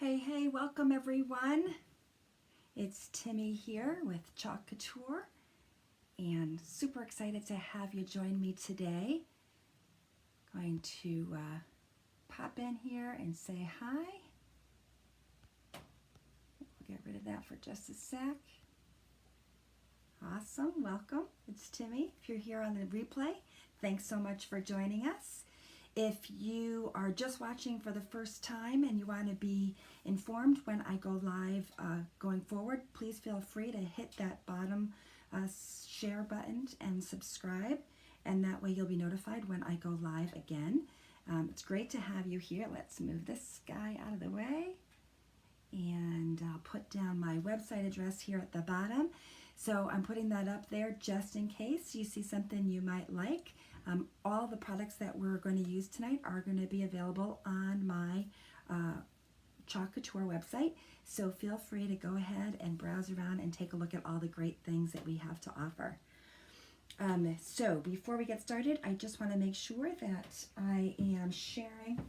Hey, welcome everyone. It's Timmy here with Chalk Couture and super excited to have you join me today. Going to pop in here and say hi. We'll get rid of that for just a sec. Awesome, welcome. It's Timmy. If you're here on the replay, thanks so much for joining us. If you are just watching for the first time and you want to be informed when I go live going forward, please feel free to hit that bottom share button and subscribe, and that way you'll be notified when I go live again. It's great to have you here. Let's move this guy out of the way, and I'll put down my website address here at the bottom. So I'm putting that up there just in case you see something you might like. All the products that we're going to use tonight are going to be available on my Chalk Couture website, so feel free to go ahead and browse around and take a look at all the great things that we have to offer. So before we get started, I just want to make sure that I am sharing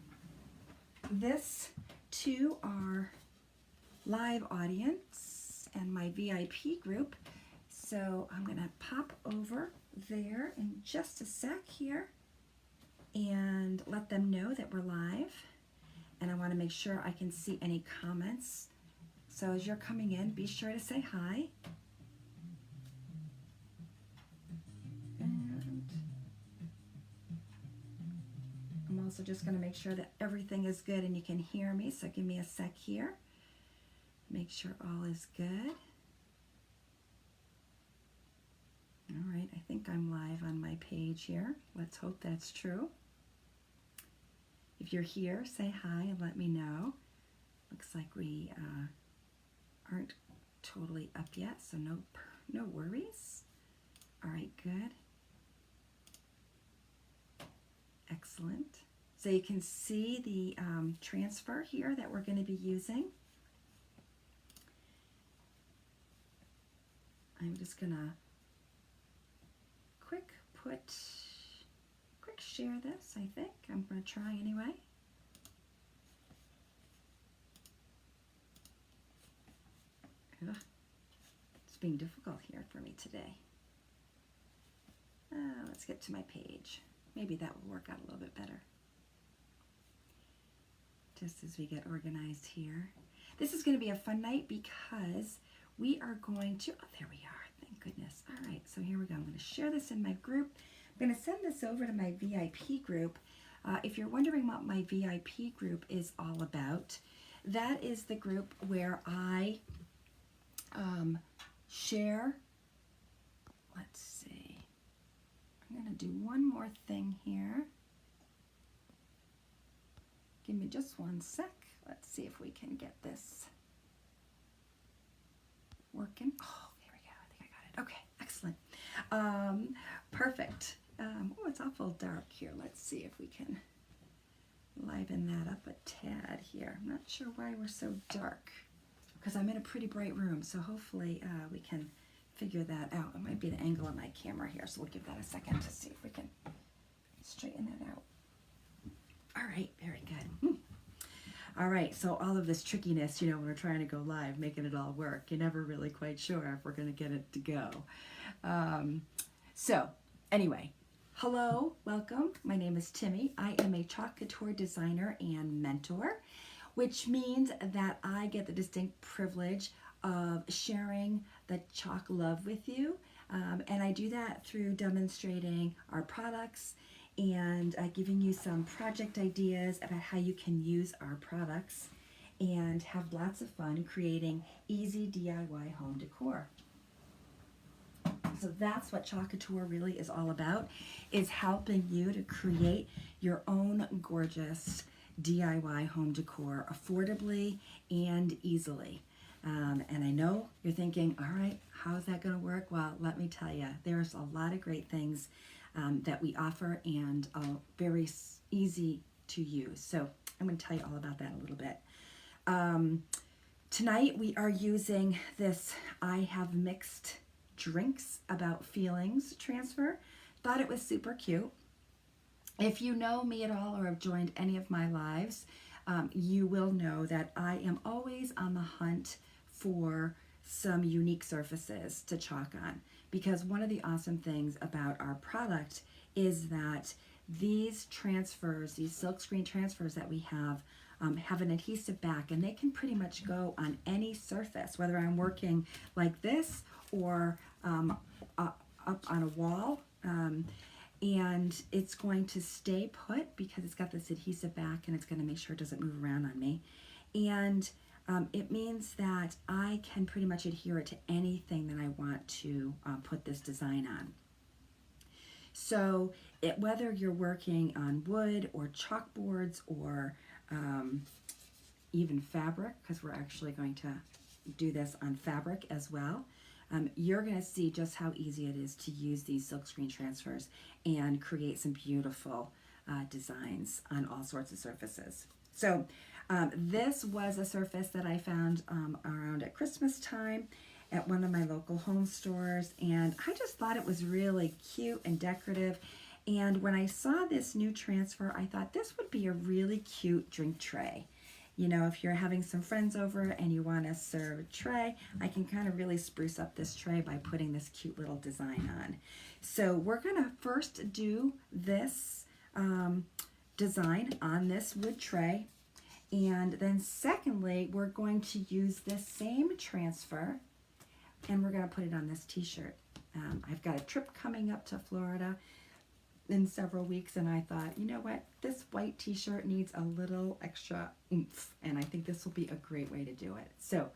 this to our live audience and my VIP group. So I'm going to pop over there in just a sec here and let them know that we're live, and I want to make sure I can see any comments. So as you're coming in, be sure to say hi. And I'm also just going to make sure that everything is good and you can hear me, so give me a sec here. Make sure all is good. All right, I think I'm live on my page here. Let's hope that's true. If you're here, say hi and let me know. Looks like we aren't totally up yet, so no worries. All right, good. Excellent. So you can see the transfer here that we're going to be using. I'm just going to quick share this, I think. I'm going to try anyway. Ugh. It's being difficult here for me today. Let's get to my page. Maybe that will work out a little bit better. Just as we get organized here. This is going to be a fun night because we are going to, oh, there we are. Thank goodness. All right, so here we go. I'm going to share this in my group. I'm going to send this over to my VIP group. If you're wondering what my VIP group is all about, that is the group where I share, let's see, I'm going to do one more thing here. Give me just one sec. Let's see if we can get this working. Oh, there we go. I think I got it. Okay, excellent. Perfect. Oh, it's awful dark here. Let's see if we can liven that up a tad here. I'm not sure why we're so dark, because I'm in a pretty bright room, so hopefully we can figure that out. It might be the angle of my camera here, so we'll give that a second to see if we can straighten that out. All right, very good. All right, so all of this trickiness, you know, when we're trying to go live, making it all work, you're never really quite sure if we're going to get it to go. So anyway, hello, welcome. My name is Timmy. I am a Chalk Couture designer and mentor, which means that I get the distinct privilege of sharing the chalk love with you. And I do that through demonstrating our products and giving you some project ideas about how you can use our products and have lots of fun creating easy DIY home decor. So that's what Chalk Couture really is all about, is helping you to create your own gorgeous DIY home decor affordably and easily. And I know you're thinking, all right, how is that going to work? Well, let me tell you, there's a lot of great things that we offer and very easy to use. So I'm going to tell you all about that a little bit. Tonight we are using this I Have Mixed Drinks About Feelings transfer. Thought it was super cute. If you know me at all or have joined any of my lives, you will know that I am always on the hunt for some unique surfaces to chalk on, because one of the awesome things about our product is that these transfers, these silkscreen transfers that we have an adhesive back, and they can pretty much go on any surface, whether I'm working like this or up on a wall, and it's going to stay put because it's got this adhesive back, and it's going to make sure it doesn't move around on me. And it means that I can pretty much adhere it to anything that I want to put this design on. So whether you're working on wood or chalkboards or even fabric, because we're actually going to do this on fabric as well, you're going to see just how easy it is to use these silkscreen transfers and create some beautiful designs on all sorts of surfaces. So this was a surface that I found around at Christmas time at one of my local home stores, and I just thought it was really cute and decorative. And when I saw this new transfer, I thought this would be a really cute drink tray. You know, if you're having some friends over and you want to serve a tray, I can kind of really spruce up this tray by putting this cute little design on. So we're going to first do this design on this wood tray. And then secondly, we're going to use this same transfer and we're going to put it on this t-shirt. I've got a trip coming up to Florida in several weeks, and I thought, you know what, this white t-shirt needs a little extra oomph, and I think this will be a great way to do it. So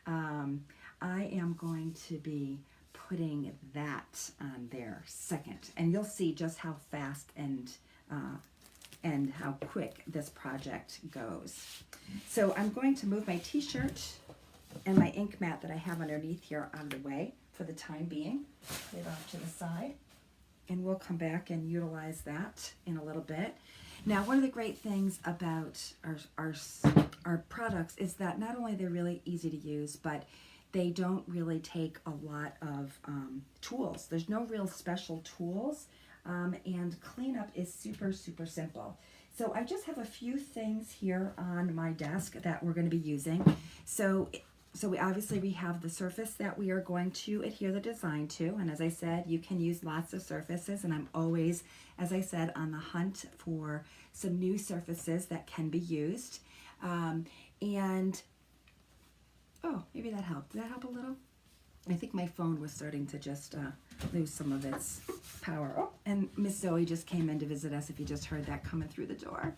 I am going to be putting that on there second, and you'll see just how fast and how quick this project goes. So I'm going to move my t-shirt and my ink mat that I have underneath here out of the way for the time being. Put it off to the side. And we'll come back and utilize that in a little bit. Now, one of the great things about our products is that not only they're really easy to use, but they don't really take a lot of tools. There's no real special tools, and cleanup is super, super simple. So I just have a few things here on my desk that we're going to be using. So we obviously have the surface that we are going to adhere the design to, and as I said, you can use lots of surfaces, and I'm always, as I said, on the hunt for some new surfaces that can be used. And oh, maybe that helped. Did that help a little? I think my phone was starting to just lose some of its power. Oh, and Miss Zoe just came in to visit us, if you just heard that coming through the door.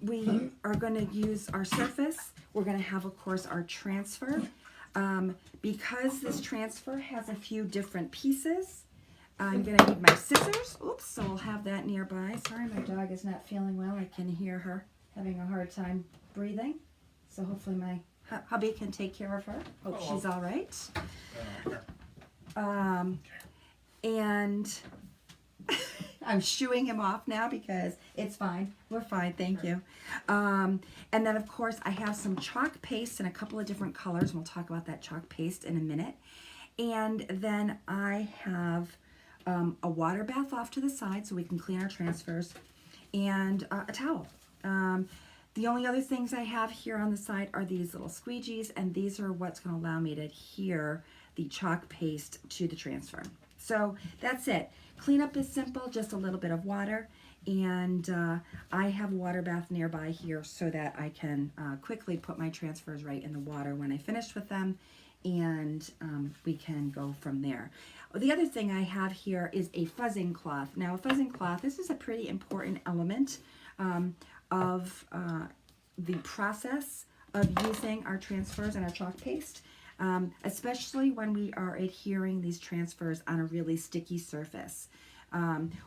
We are going to use our surface. We're going to have, of course, our transfer. Because this transfer has a few different pieces, I'm going to need my scissors. Oops, so we'll have that nearby. Sorry, my dog is not feeling well. I can hear her having a hard time breathing. So hopefully my hubby can take care of her. Hope she's all right. And I'm shooing him off now because it's fine. We're fine, thank you. And then, of course, I have some chalk paste in a couple of different colors. And we'll talk about that chalk paste in a minute. And then I have a water bath off to the side so we can clean our transfers, and a towel. The only other things I have here on the side are these little squeegees, and these are what's going to allow me to adhere the chalk paste to the transfer. So that's it. Cleanup is simple, just a little bit of water, and I have a water bath nearby here so that I can quickly put my transfers right in the water when I finish with them, and we can go from there. The other thing I have here is a fuzzing cloth. Now, a fuzzing cloth, this is a pretty important element of the process of using our transfers and our chalk paste, especially when we are adhering these transfers on a really sticky surface.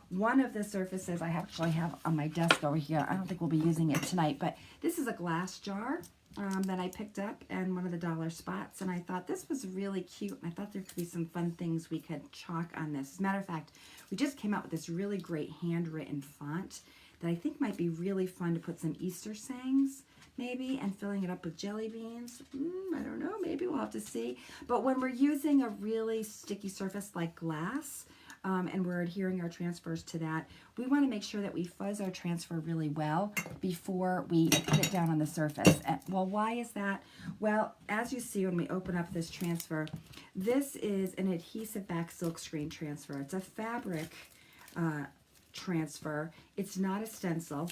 One of the surfaces I actually have on my desk over here, I don't think we'll be using it tonight, but this is a glass jar that I picked up in one of the dollar spots, and I thought this was really cute, and I thought there could be some fun things we could chalk on this. As a matter of fact, we just came out with this really great handwritten font that I think might be really fun to put some Easter sayings, maybe, and filling it up with jelly beans. I don't know, maybe we'll have to see. But when we're using a really sticky surface like glass, and we're adhering our transfers to that, we want to make sure that we fuzz our transfer really well before we put it down on the surface. Well, why is that? Well, as you see when we open up this transfer, this is an adhesive back silk screen transfer. It's a fabric transfer. It's not a stencil,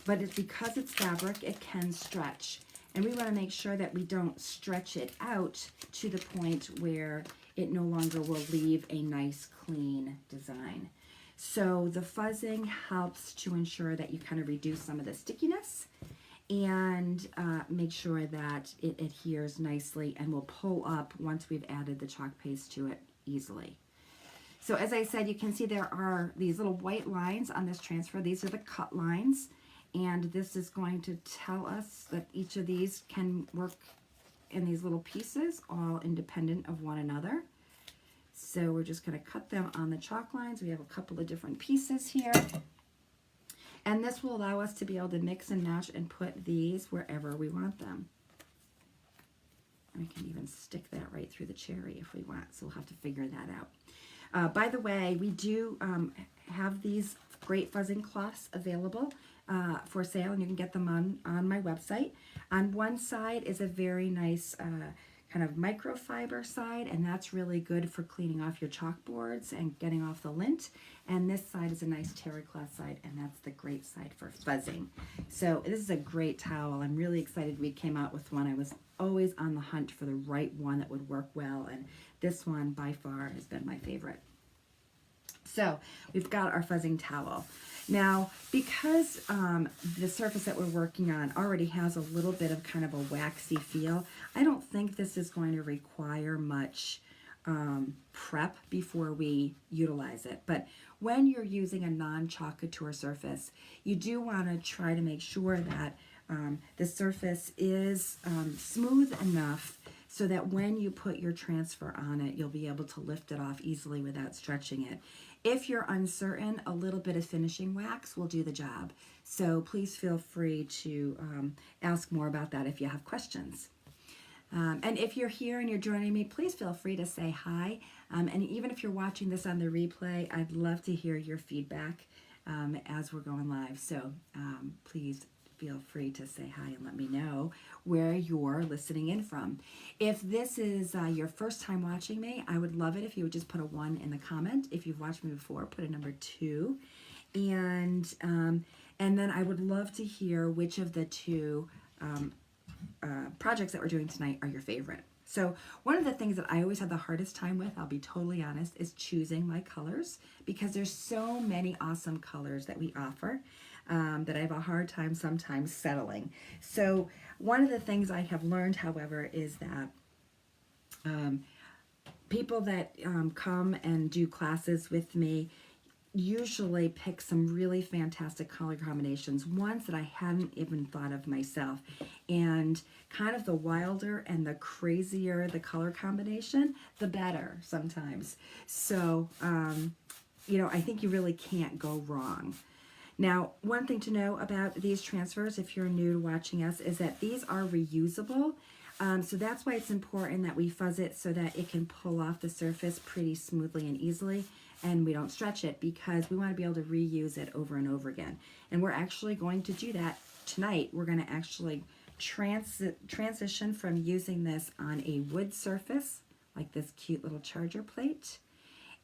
but because it's fabric, it can stretch. And we want to make sure that we don't stretch it out to the point where it no longer will leave a nice clean design. So the fuzzing helps to ensure that you kind of reduce some of the stickiness and make sure that it adheres nicely and will pull up once we've added the chalk paste to it easily. So as I said, you can see there are these little white lines on this transfer. These are the cut lines. And this is going to tell us that each of these can work in these little pieces, all independent of one another. So we're just going to cut them on the chalk lines. We have a couple of different pieces here. And this will allow us to be able to mix and match and put these wherever we want them. We can even stick that right through the cherry if we want, so we'll have to figure that out. By the way, we do have these great fuzzing cloths available for sale, and you can get them on my website. On one side is a very nice kind of microfiber side, and that's really good for cleaning off your chalkboards and getting off the lint. And this side is a nice terry cloth side, and that's the great side for fuzzing. So this is a great towel. I'm really excited we came out with one. I was always on the hunt for the right one that would work well, and this one by far has been my favorite. So we've got our fuzzing towel. Now, because the surface that we're working on already has a little bit of kind of a waxy feel, I don't think this is going to require much prep before we utilize it. But when you're using a non-Chalk Couture surface, you do want to try to make sure that the surface is smooth enough so that when you put your transfer on it, you'll be able to lift it off easily without stretching it. If you're uncertain, a little bit of finishing wax will do the job. So please feel free to ask more about that if you have questions. And if you're here and you're joining me, please feel free to say hi. And even if you're watching this on the replay, I'd love to hear your feedback as we're going live. So please feel free to say hi and let me know where you're listening in from. If this is your first time watching me, I would love it if you would just put a 1 in the comment. If you've watched me before, put a number 2. And then I would love to hear which of the two projects that we're doing tonight are your favorite. So one of the things that I always have the hardest time with, I'll be totally honest, is choosing my colors, because there's so many awesome colors that we offer that I have a hard time sometimes settling. So one of the things I have learned, however, is that people that come and do classes with me usually pick some really fantastic color combinations, ones that I hadn't even thought of myself. And kind of the wilder and the crazier the color combination, the better sometimes. So, you know, I think you really can't go wrong. Now, one thing to know about these transfers, if you're new to watching us, is that these are reusable. So that's why it's important that we fuzz it so that it can pull off the surface pretty smoothly and easily, and we don't stretch it, because we want to be able to reuse it over and over again. And we're actually going to do that tonight. We're going to actually transition from using this on a wood surface, like this cute little charger plate,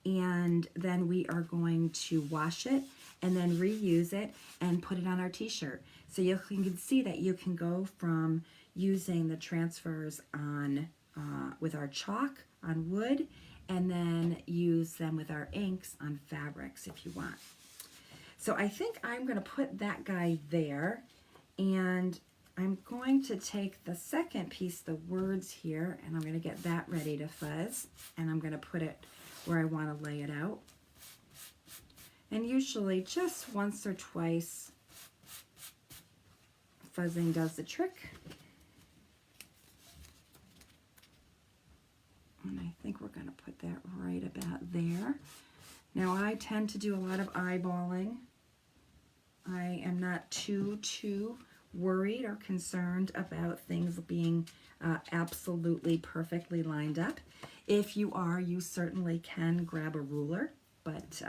and then we are going to wash it and then reuse it and put it on our t-shirt. So you can see that you can go from using the transfers on with our chalk on wood, and then use them with our inks on fabrics if you want. So I think I'm going to put that guy there, and I'm going to take the second piece, the words here, and I'm going to get that ready to fuzz, and I'm going to put it where I want to lay it out. And usually just once or twice fuzzing does the trick. And I think we're going to put that right about there. Now I tend to do a lot of eyeballing. I am not too worried or concerned about things being absolutely perfectly lined up. If you are, you certainly can grab a ruler, but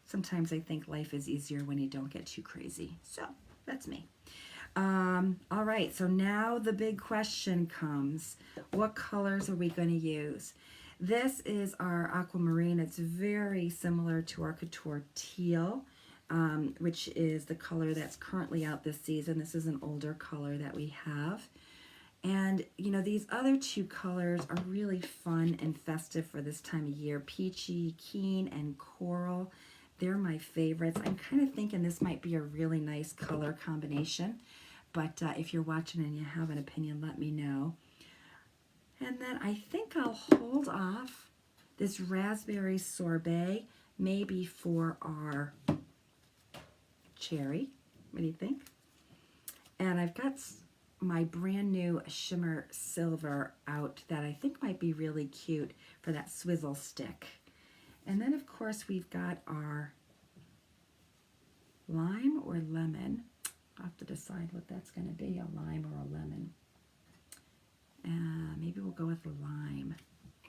sometimes I think life is easier when you don't get too crazy. So that's me. All right, so now the big question comes. What colors are we going to use? This is our aquamarine. It's very similar to our Couture Teal, which is the color that's currently out this season. This is an older color that we have. And, you know, these other two colors are really fun and festive for this time of year. Peachy Kean and Coral. They're my favorites. I'm kind of thinking this might be a really nice color combination. But if you're watching and you have an opinion, let me know. And then I think I'll hold off this raspberry sorbet, maybe for our cherry. What do you think? And I've got my brand new shimmer silver out that I think might be really cute for that swizzle stick. And then of course we've got our lime or lemon. I'll have to decide what that's going to be, a lime or a lemon. Maybe we'll go with the lime.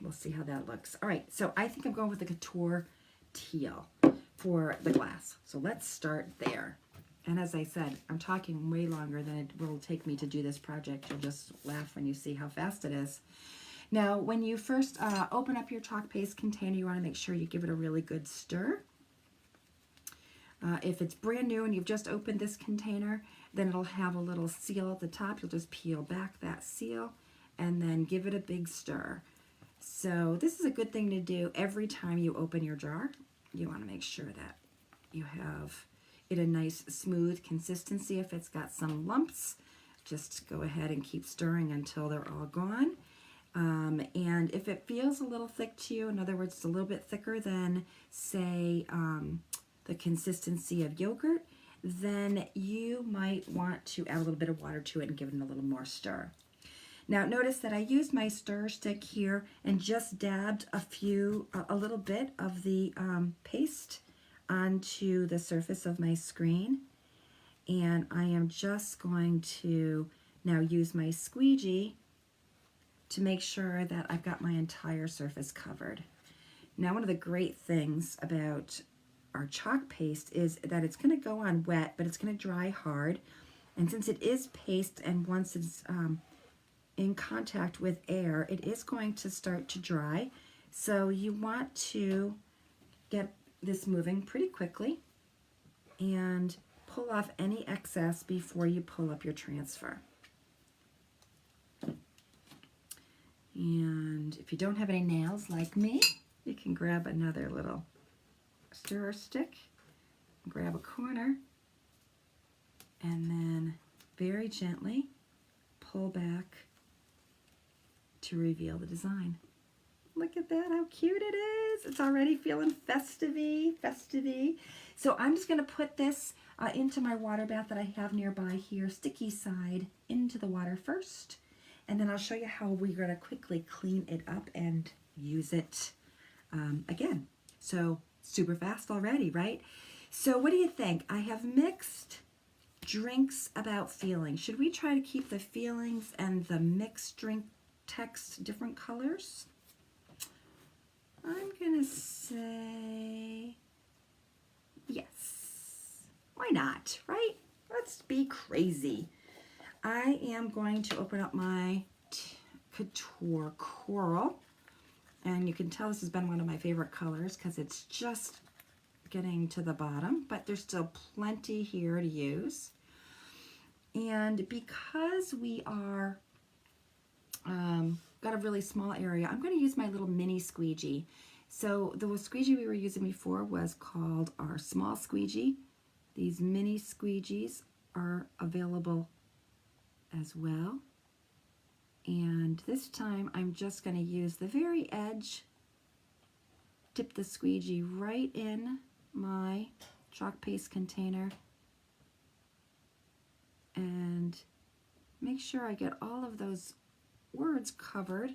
We'll see how that looks. All right, so I think I'm going with the Couture Teal for the glass. So let's start there. And as I said, I'm talking way longer than it will take me to do this project. You'll just laugh when you see how fast it is. Now, when you first open up your chalk paste container, you want to make sure you give it a really good stir. If it's brand new and you've just opened this container, then it'll have a little seal at the top. You'll just peel back that seal and then give it a big stir. So this is a good thing to do every time you open your jar. You want to make sure that you have it a nice smooth consistency. If it's got some lumps, just go ahead and keep stirring until they're all gone. And if it feels a little thick to you, in other words, it's a little bit thicker than, say, the consistency of yogurt, then you might want to add a little bit of water to it and give it a little more stir. Now notice that I used my stir stick here and just dabbed a little bit of the paste onto the surface of my screen. And I am just going to now use my squeegee to make sure that I've got my entire surface covered. Now one of the great things about our chalk paste is that it's going to go on wet, but it's going to dry hard. And since it is paste, and once it's in contact with air, it is going to start to dry. So you want to get this moving pretty quickly and pull off any excess before you pull up your transfer. And if you don't have any nails like me, you can grab another little stirrer stick, grab a corner, and then very gently pull back to reveal the design. Look at that, how cute it is. It's already feeling festive-y. So I'm just going to put this into my water bath that I have nearby here, sticky side into the water first, and then I'll show you how we're going to quickly clean it up and use it again. So super fast already, right? So what do you think? I have mixed drinks about feelings. Should we try to keep the feelings and the mixed drink text different colors? I'm gonna say yes. Why not, right? Let's be crazy. I am going to open up my Couture Coral. And you can tell this has been one of my favorite colors because it's just getting to the bottom, but there's still plenty here to use. And because we are got a really small area, I'm going to use my little mini squeegee. So the squeegee we were using before was called our small squeegee. These mini squeegees are available as well. And this time I'm just going to use the very edge, dip the squeegee right in my chalk paste container, and make sure I get all of those words covered,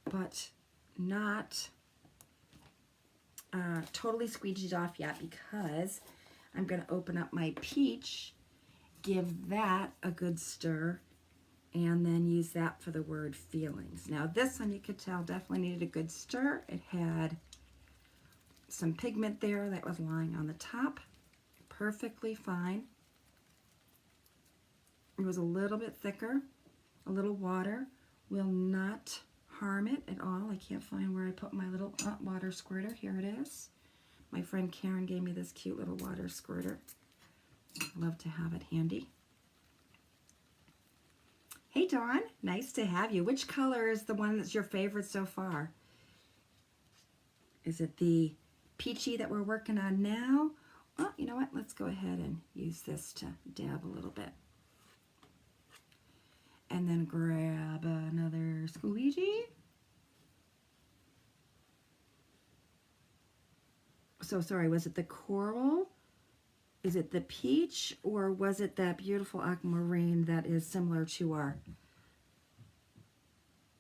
but not totally squeegeed off yet, because I'm going to open up my peach give that a good stir, and then use that for the word feelings. Now this one, you could tell, definitely needed a good stir. It had some pigment there that was lying on the top. Perfectly fine. It was a little bit thicker. A little water will not harm it at all. I can't find where I put my little water squirter. Here it is. My friend Karen gave me this cute little water squirter. I love to have it handy. Hey Dawn, nice to have you. Which color is the one that's your favorite so far? Is it the peachy that we're working on now? Oh, you know what? Let's go ahead and use this to dab a little bit. And then grab another squeegee. So sorry, was it the coral? Is it the peach? Or was it that beautiful aquamarine that is similar to our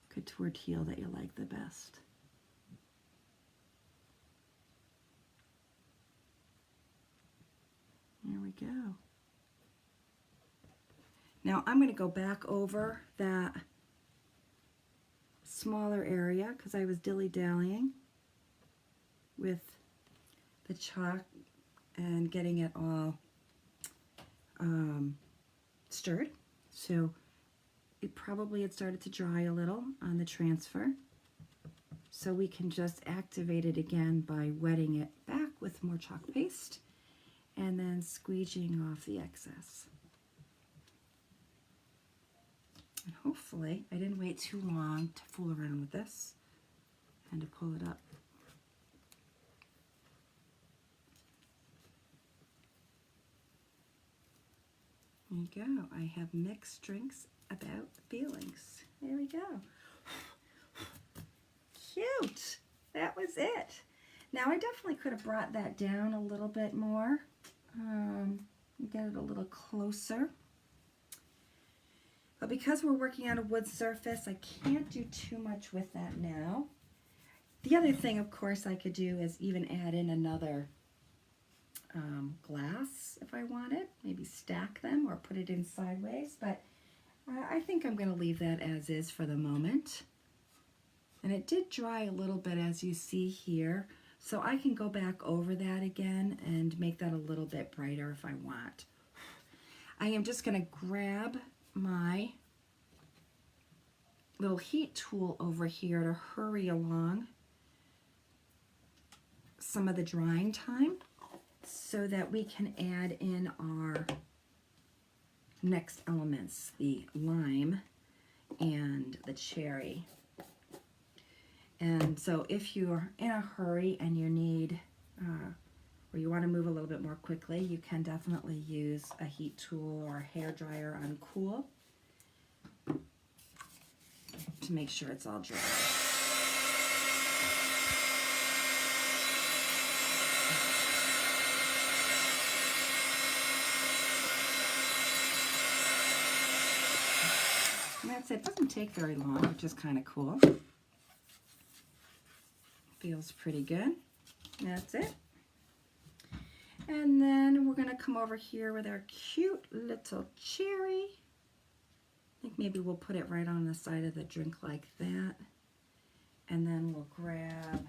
Couture Teal that you like the best? There we go. Now I'm going to go back over that smaller area because I was dilly-dallying with the chalk and getting it all stirred. So it probably had started to dry a little on the transfer. So we can just activate it again by wetting it back with more chalk paste and then squeegeeing off the excess. And hopefully, I didn't wait too long to fool around with this and to pull it up. There you go. I have mixed drinks about feelings. There we go. Cute. That was it. Now I definitely could have brought that down a little bit more. Get it a little closer. But because we're working on a wood surface, I can't do too much with that now. The other thing, of course, I could do is even add in another glass if I wanted. Maybe stack them or put it in sideways. But I think I'm going to leave that as is for the moment. And it did dry a little bit, as you see here. So I can go back over that again and make that a little bit brighter if I want. I am just going to grab my little heat tool over here to hurry along some of the drying time so that we can add in our next elements, the lime and the cherry. And so if you're in a hurry and you need or you want to move a little bit more quickly, you can definitely use a heat tool or a hair dryer on cool to make sure it's all dry. And that's it. It doesn't take very long, which is kind of cool. Feels pretty good. That's it. And then we're going to come over here with our cute little cherry. I think maybe we'll put it right on the side of the drink like that. And then we'll grab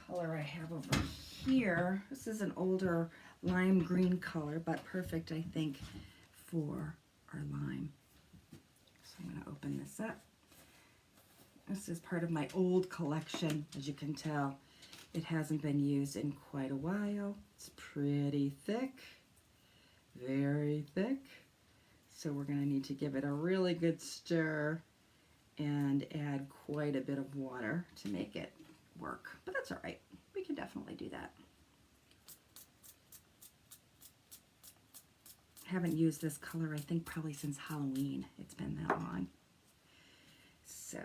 color I have over here. This is an older lime green color, but perfect, I think, for our lime. So I'm going to open this up. This is part of my old collection, as you can tell. It hasn't been used in quite a while. It's pretty thick, very thick. So we're going to need to give it a really good stir and add quite a bit of water to make it work. But that's all right. We can definitely do that. I haven't used this color, I think, probably since Halloween. It's been that long. So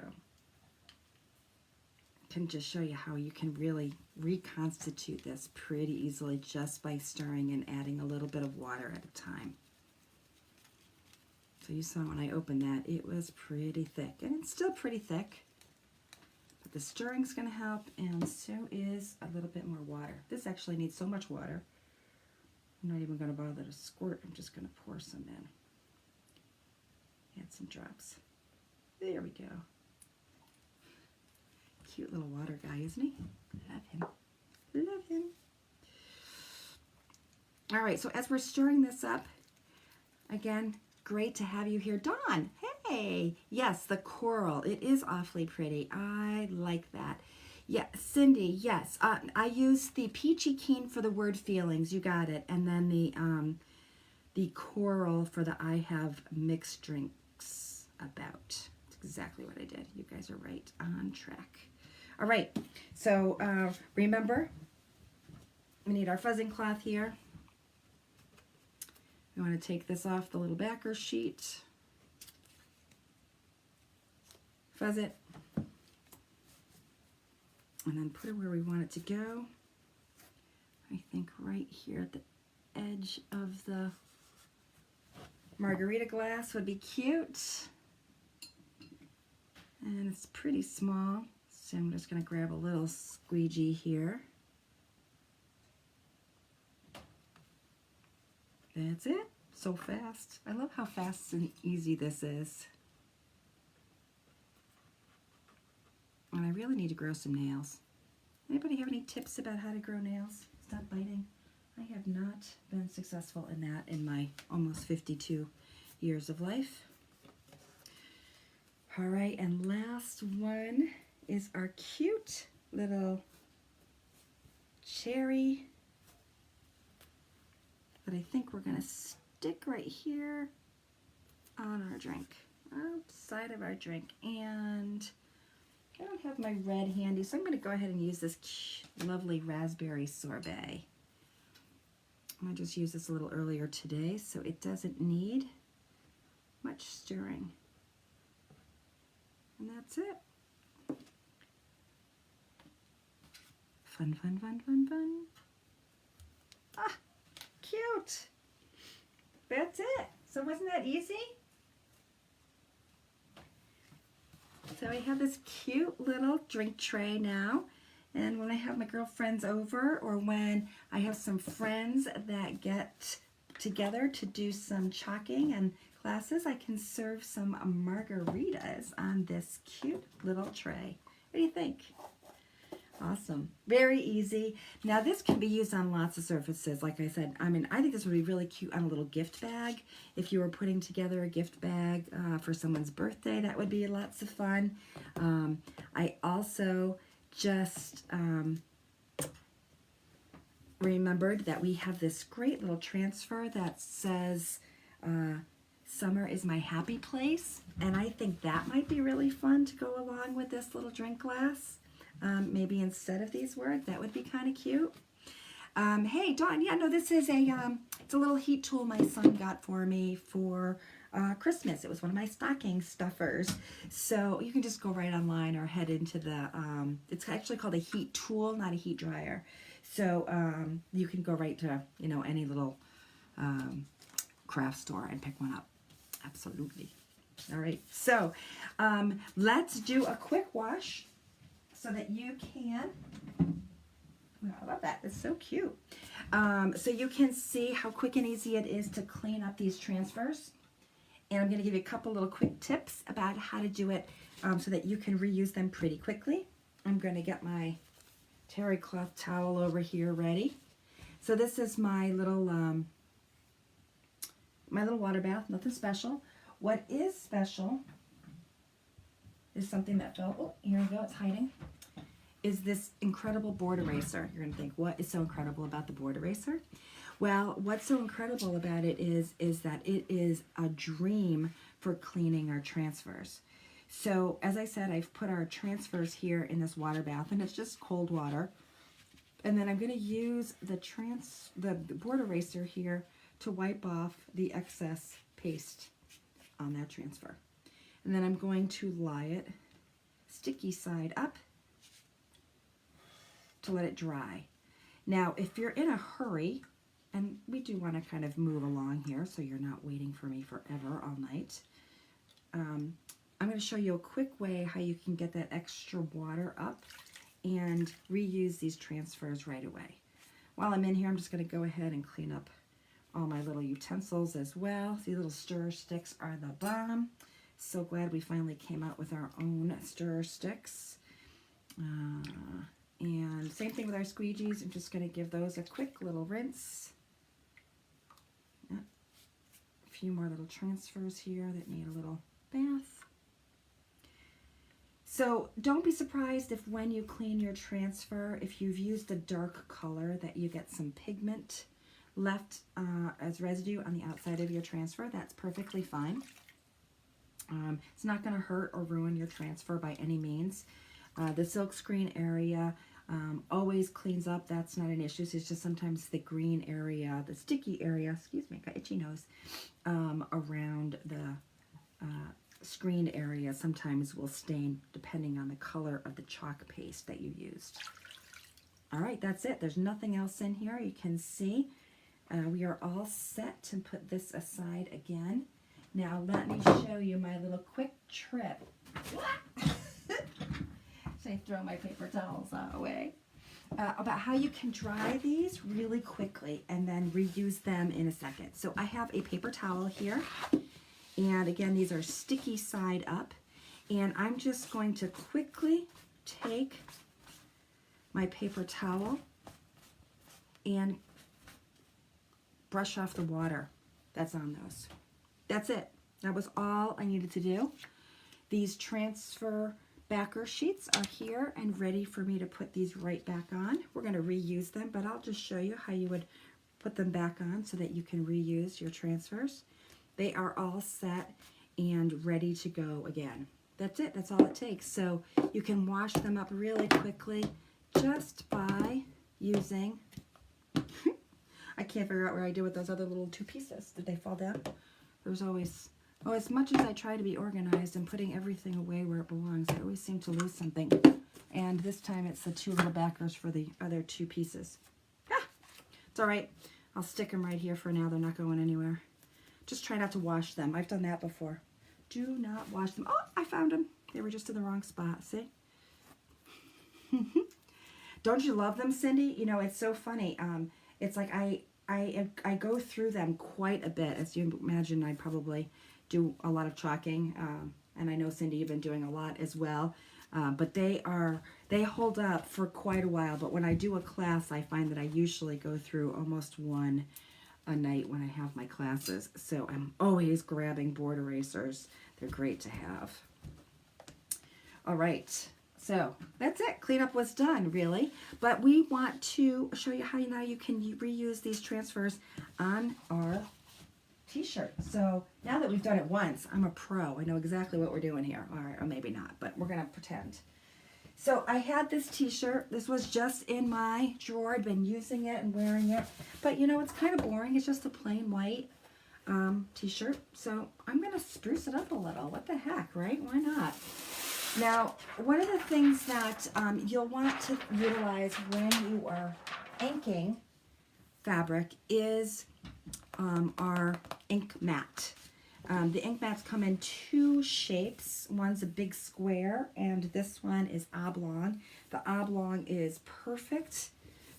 can just show you how you can really reconstitute this pretty easily just by stirring and adding a little bit of water at a time. So you saw when I opened that, it was pretty thick, and it's still pretty thick, but the stirring's going to help, and so is a little bit more water. This actually needs so much water. I'm not even going to bother to squirt. I'm just going to pour some in. Add some drops. There we go. Cute little water guy, isn't he? Love him. Love him. All right, so as we're stirring this up, again, great to have you here. Dawn, hey. Yes, the coral. It is awfully pretty. I like that. Yeah, Cindy, yes. I use the Peachy Kean for the word feelings. You got it. And then the coral for the I have mixed drinks about. That's exactly what I did. You guys are right on track. All right, so remember, we need our fuzzing cloth here. We want to take this off the little backer sheet. Fuzz it. And then put it where we want it to go. I think right here at the edge of the margarita glass would be cute. And it's pretty small, so I'm just going to grab a little squeegee here. That's it. So fast. I love how fast and easy this is. And I really need to grow some nails. Anybody have any tips about how to grow nails? Stop biting. I have not been successful in that in my almost 52 years of life. All right, and last one is our cute little cherry that I think we're gonna stick right here on our drink, outside of our drink. And I don't have my red handy, so I'm going to go ahead and use this lovely raspberry sorbet. I just used this a little earlier today, so it doesn't need much stirring. And that's it. Fun, fun, fun, fun, fun. Ah, cute. That's it. So wasn't that easy? So I have this cute little drink tray now, and when I have my girlfriends over, or when I have some friends that get together to do some chalking and classes, I can serve some margaritas on this cute little tray. What do you think? Awesome. Very easy. Now this can be used on lots of surfaces. Like I said, I mean, I think this would be really cute on a little gift bag. If you were putting together a gift bag for someone's birthday, that would be lots of fun. I also just remembered that we have this great little transfer that says summer is my happy place. And I think that might be really fun to go along with this little drink glass. Maybe instead of these words, that would be kind of cute. Hey, Dawn, yeah, no, this is it's a little heat tool my son got for me for Christmas. It was one of my stocking stuffers. So you can just go right online or head into the, it's actually called a heat tool, not a heat dryer. So you can go right to, you know, any little craft store and pick one up. Absolutely. All right, so let's do a quick wash so that you can, oh, I love that, it's so cute. So you can see how quick and easy it is to clean up these transfers. And I'm gonna give you a couple little quick tips about how to do it so that you can reuse them pretty quickly. I'm gonna get my terry cloth towel over here ready. So this is my little water bath, nothing special. What is special is something that fell, oh, here we go, it's hiding, is this incredible board eraser. You're gonna think, what is so incredible about the board eraser? Well, what's so incredible about it is that it is a dream for cleaning our transfers. So as I said, I've put our transfers here in this water bath, and it's just cold water. And then I'm gonna use the board eraser here to wipe off the excess paste on that transfer. And then I'm going to lie it sticky side up to let it dry. Now, if you're in a hurry, and we do want to kind of move along here so you're not waiting for me forever all night, I'm going to show you a quick way how you can get that extra water up and reuse these transfers right away. While I'm in here, I'm just going to go ahead and clean up all my little utensils as well. These little stirrer sticks are the bomb. So glad we finally came out with our own stirrer sticks. And same thing with our squeegees. I'm just going to give those a quick little rinse. A few more little transfers here that need a little bath. So don't be surprised if when you clean your transfer, if you've used a dark color, that you get some pigment left as residue on the outside of your transfer. That's perfectly fine. It's not going to hurt or ruin your transfer by any means. The silk screen area always cleans up. That's not an issue. So it's just sometimes the green area, the sticky area, excuse me, got itchy nose, around the screen area sometimes will stain depending on the color of the chalk paste that you used. All right, that's it. There's nothing else in here. You can see we are all set to put this aside again. Now let me show you my little quick trip. Should I throw my paper towels away? About how you can dry these really quickly and then reuse them in a second. So I have a paper towel here. And again, these are sticky side up. And I'm just going to quickly take my paper towel and brush off the water that's on those. That's it. That was all I needed to do. These transfer backer sheets are here and ready for me to put these right back on. We're going to reuse them, but I'll just show you how you would put them back on so that you can reuse your transfers. They are all set and ready to go again. That's it. That's all it takes. So you can wash them up really quickly just by using... I can't figure out where I did with those other little two pieces. Did they fall down? There's always... Oh, as much as I try to be organized and putting everything away where it belongs, I always seem to lose something. And this time it's the two little backers for the other two pieces. Ah, it's all right. I'll stick them right here for now. They're not going anywhere. Just try not to wash them. I've done that before. Do not wash them. Oh, I found them. They were just in the wrong spot. See? Don't you love them, Cindy? You know, it's so funny. It's like I go through them quite a bit. As you imagine, I probably do a lot of chalking, and I know, Cindy, you've been doing a lot as well. But they hold up for quite a while. But when I do a class, I find that I usually go through almost one a night when I have my classes. So I'm always grabbing board erasers. They're great to have. All right. So that's it. Cleanup was done, really. But we want to show you how now you can reuse these transfers on our t-shirt. So now that we've done it once, I'm a pro. I know exactly what we're doing here. All right, or maybe not, but we're going to pretend. So I had this t-shirt. This was just in my drawer. I'd been using it and wearing it. But, you know, it's kind of boring. It's just a plain white t-shirt. So I'm going to spruce it up a little. What the heck, right? Why not? Now, one of the things that you'll want to utilize when you are inking fabric is our ink mat. The ink mats come in two shapes. One's a big square and this one is oblong. The oblong is perfect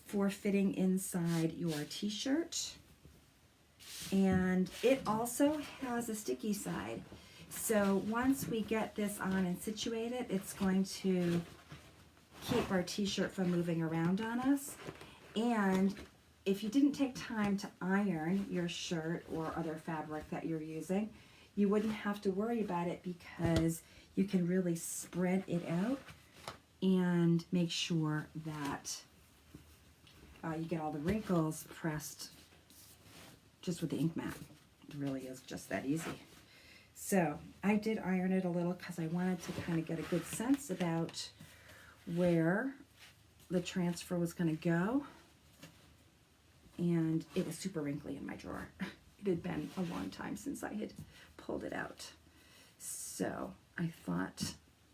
for fitting inside your t-shirt. And it also has a sticky side. So once we get this on and situated, it's going to keep our t-shirt from moving around on us. And if you didn't take time to iron your shirt or other fabric that you're using, you wouldn't have to worry about it because you can really spread it out and make sure that you get all the wrinkles pressed just with the ink mat. It really is just that easy. So I did iron it a little because I wanted to kind of get a good sense about where the transfer was going to go. And it was super wrinkly in my drawer. It had been a long time since I had pulled it out. So I thought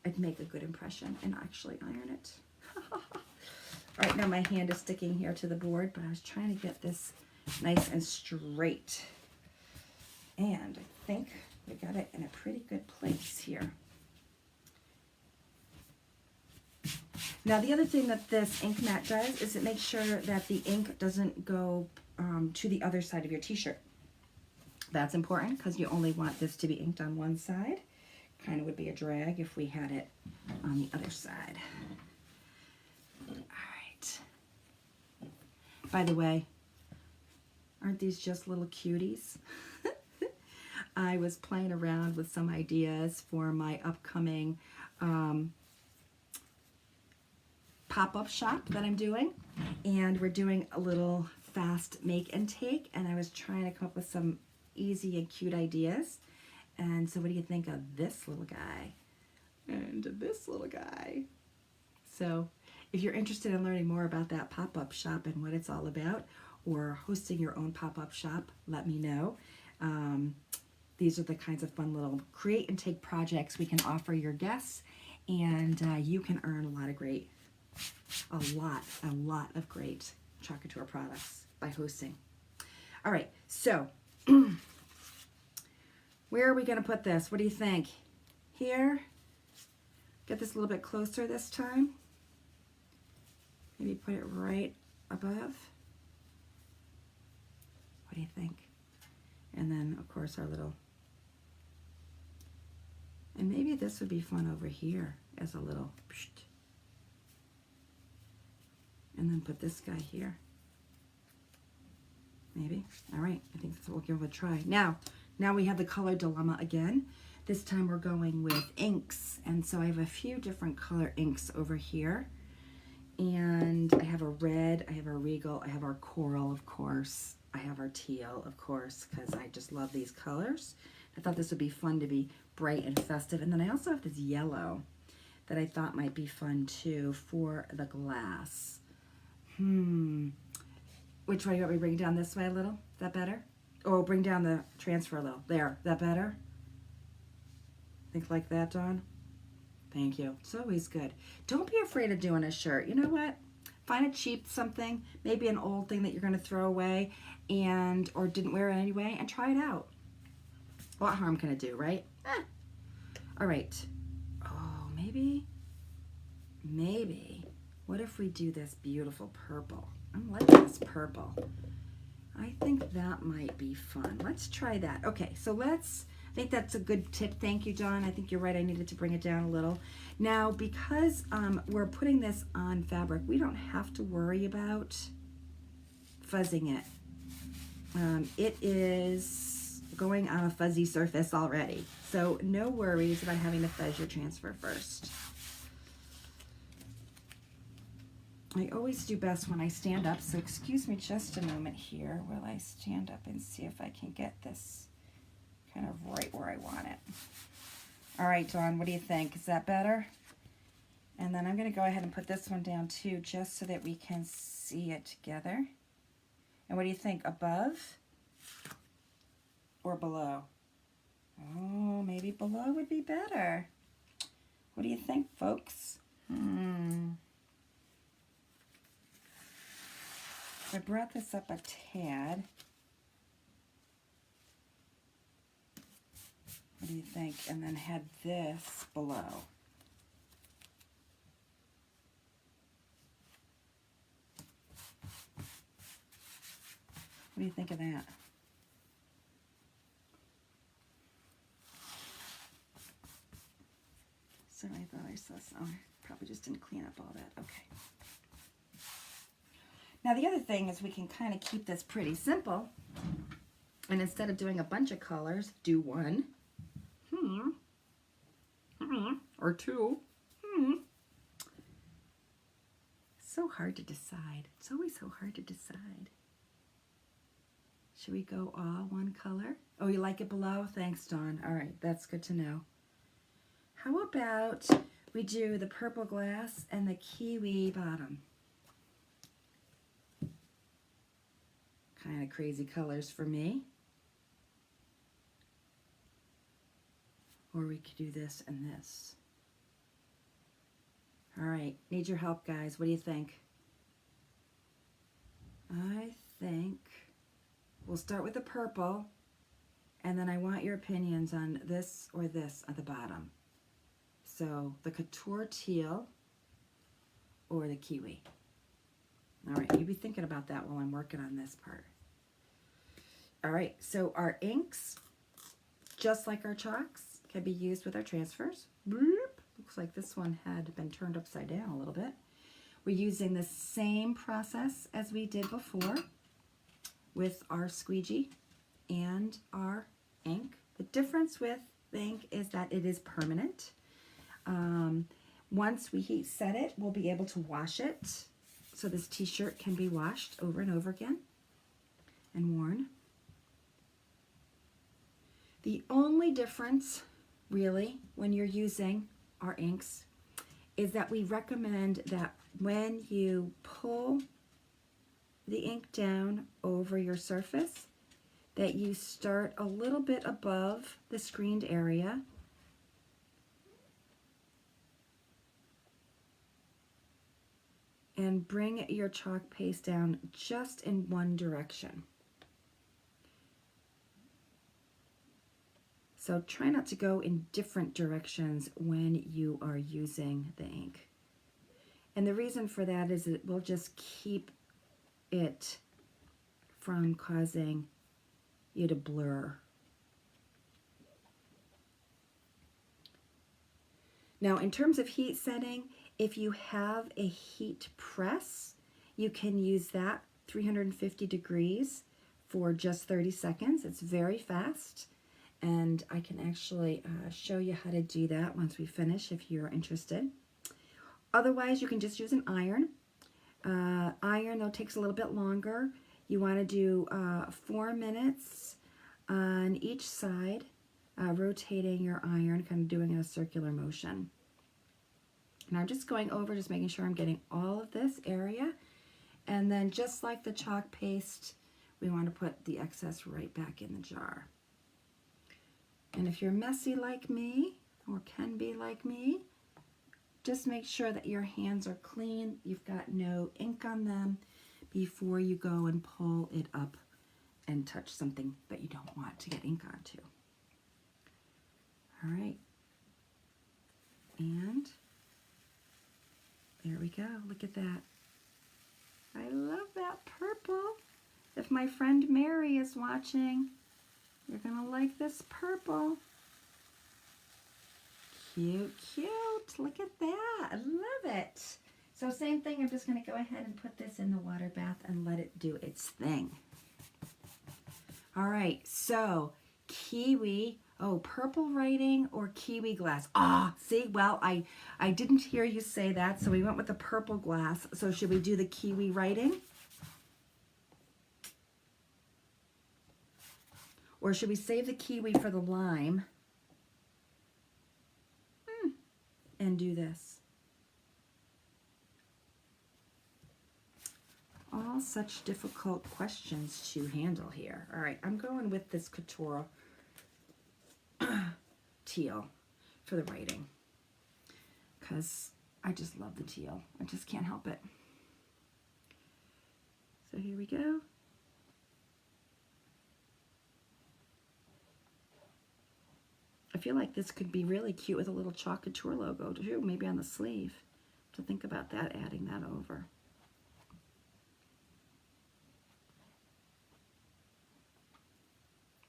I'd make a good impression and actually iron it. All right, now my hand is sticking here to the board, but I was trying to get this nice and straight. And I think we got it in a pretty good place here. Now the other thing that this ink mat does is it makes sure that the ink doesn't go to the other side of your t-shirt. That's important because you only want this to be inked on one side. Kind of would be a drag if we had it on the other side. All right. By the way, aren't these just little cuties? I was playing around with some ideas for my upcoming pop-up shop that I'm doing, and we're doing a little fast make and take, and I was trying to come up with some easy and cute ideas. And so what do you think of this little guy and this little guy? So if you're interested in learning more about that pop-up shop and what it's all about, or hosting your own pop-up shop, let me know. These are the kinds of fun little create and take projects we can offer your guests, and you can earn a lot of great Chalk Couture products by hosting. All right, so where are we going to put this? What do you think? Here? Get this a little bit closer this time. Maybe put it right above. What do you think? And then, of course, our little... And maybe this would be fun over here as a little... And then put this guy here. Maybe. All right. I think that's what we'll give it a try. Now we have the color dilemma again. This time we're going with inks. And so I have a few different color inks over here. And I have a red, I have a Regal, I have our Coral, of course. I have our Teal, of course, because I just love these colors. I thought this would be fun to be bright and festive. And then I also have this yellow that I thought might be fun too for the glass. Which way do you want me to bring it down? This way a little? Is that better? Or bring down the transfer a little. There. Is that better? Think like that, Dawn? Thank you. It's always good. Don't be afraid of doing a shirt. You know what? Find a cheap something, maybe an old thing that you're going to throw away or didn't wear it anyway, and try it out. What harm can it do, right? All right. Oh, maybe. What if we do this beautiful purple? I'm liking this purple. I think that might be fun. Let's try that. Okay, so I think that's a good tip. Thank you, Dawn. I think you're right. I needed to bring it down a little. Now, because we're putting this on fabric, we don't have to worry about fuzzing it. It is going on a fuzzy surface already. So no worries about having to fuzz your transfer first. I always do best when I stand up, so excuse me just a moment here while I stand up and see if I can get this kind of right where I want it. All right, Dawn, what do you think? Is that better? And then I'm going to go ahead and put this one down too, just so that we can see it together. And what do you think, above or below? Oh, maybe below would be better. What do you think, folks? I brought this up a tad. What do you think? And then had this below. What do you think of that? So I thought I saw some. I probably just didn't clean up all that. Okay. Now the other thing is we can kind of keep this pretty simple, and instead of doing a bunch of colors, do one, or two. So hard to decide. It's always so hard to decide. Should we go all one color? Oh, you like it below? Thanks, Dawn. All right, that's good to know. How about we do the purple glass and the kiwi bottom? Kind of crazy colors for me. Or we could do this and this. All right, need your help, guys. What do you think? I think we'll start with the purple, and then I want your opinions on this or this at the bottom. So the Couture Teal or the Kiwi. All right, you be thinking about that while I'm working on this part. All right, so our inks, just like our chalks, can be used with our transfers. Bloop. Looks like this one had been turned upside down a little bit. We're using the same process as we did before with our squeegee and our ink. The difference with the ink is that it is permanent. Once we heat set it, we'll be able to wash it. So this t-shirt can be washed over and over again and worn. The only difference, really, when you're using our inks is that we recommend that when you pull the ink down over your surface, that you start a little bit above the screened area and bring your chalk paste down just in one direction. So try not to go in different directions when you are using the ink. And the reason for that is it will just keep it from causing you to blur. Now, in terms of heat setting, if you have a heat press, you can use that 350 degrees for just 30 seconds. It's very fast. And I can actually show you how to do that once we finish if you're interested. Otherwise, you can just use an iron. Iron, though, takes a little bit longer. You want to do 4 minutes on each side, rotating your iron, kind of doing a circular motion. Now I'm just going over, just making sure I'm getting all of this area. And then just like the chalk paste, we want to put the excess right back in the jar. And if you're messy like me, or can be like me, just make sure that your hands are clean, you've got no ink on them before you go and pull it up and touch something that you don't want to get ink onto. All right. And there we go. Look at that. I love that purple. If my friend Mary is watching, you're going to like this purple. Cute, cute. Look at that. I love it. So same thing, I'm just going to go ahead and put this in the water bath and let it do its thing. All right, so kiwi. Oh, purple writing or kiwi glass. Ah, see, well, I didn't hear you say that, so we went with the purple glass. So should we do the kiwi writing? Or should we save the kiwi for the lime and do this? All such difficult questions to handle here. All right, I'm going with this Couture teal for the writing because I just love the teal. I just can't help it. So here we go. I feel like this could be really cute with a little Chalk Couture logo too, maybe on the sleeve. To think about that, adding that over.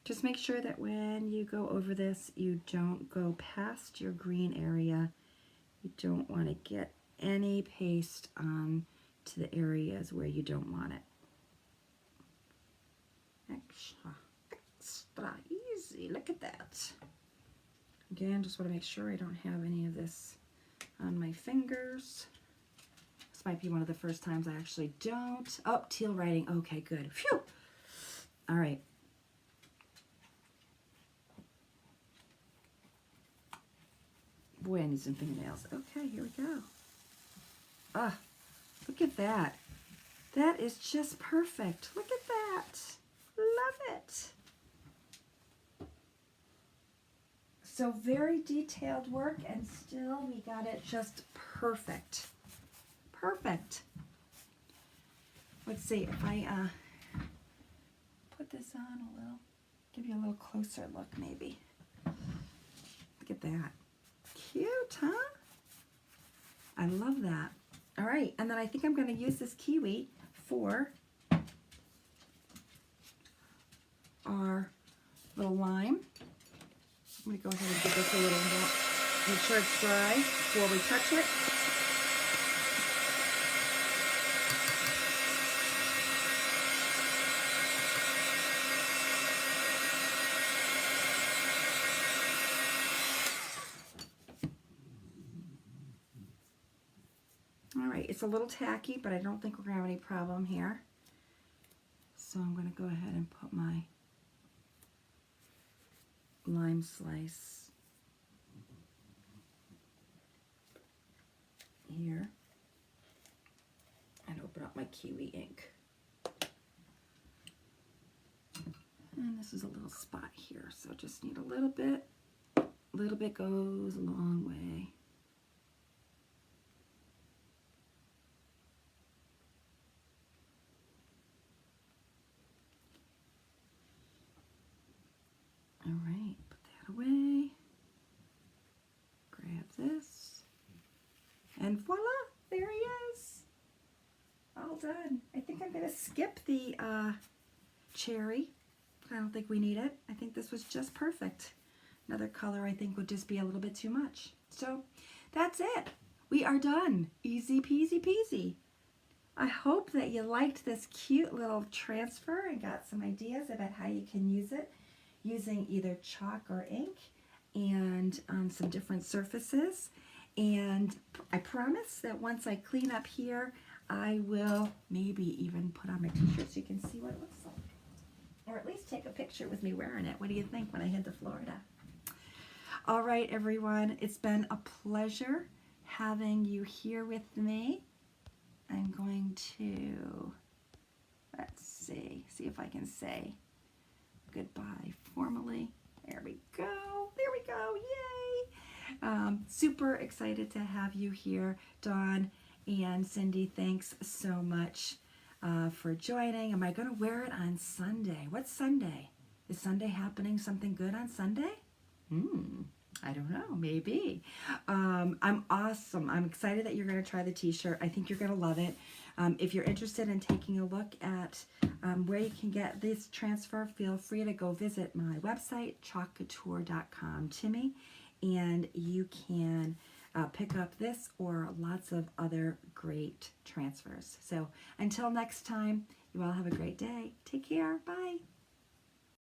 Just make sure that when you go over this, you don't go past your green area. You don't want to get any paste on to the areas where you don't want it. Extra easy. Look at that. Again, just want to make sure I don't have any of this on my fingers. This might be one of the first times I actually don't. Oh, teal writing. Okay, good. Phew. All right. Boy, I need some fingernails. Okay, here we go. Ah, look at that. That is just perfect. Look at that. Love it. So very detailed work, and still we got it just perfect. Perfect. Let's see if I put this on a little, give you a little closer look maybe. Look at that. Cute, huh? I love that. All right, and then I think I'm going to use this kiwi for our little lime. I'm going to go ahead and give this a little more, make sure it's dry before we touch it. All right, it's a little tacky, but I don't think we're going to have any problem here. So I'm going to go ahead and put my lime slice here and open up my Kiwi ink. And this is a little spot here, so just need a little bit. A little bit goes a long way. All right, put that away. Grab this. And voila, there he is. All done. I think I'm going to skip the cherry. I don't think we need it. I think this was just perfect. Another color I think would just be a little bit too much. So that's it. We are done. Easy peasy peasy. I hope that you liked this cute little transfer and got some ideas about how you can use it using either chalk or ink and on some different surfaces. And I promise that once I clean up here, I will maybe even put on my t-shirt so you can see what it looks like. Or at least take a picture with me wearing it. What do you think when I head to Florida? All right, everyone. It's been a pleasure having you here with me. I'm going to, let's see if I can say goodbye formally. There we go. There we go. Yay. Super excited to have you here, Dawn and Cindy. Thanks so much for joining. Am I going to wear it on Sunday? What's Sunday? Is Sunday happening something good on Sunday? I don't know. Maybe. I'm awesome. I'm excited that you're going to try the t-shirt. I think you're going to love it. If you're interested in taking a look at where you can get this transfer, feel free to go visit my website, chalkcouture.com, Timmy, and you can pick up this or lots of other great transfers. So until next time, you all have a great day. Take care. Bye.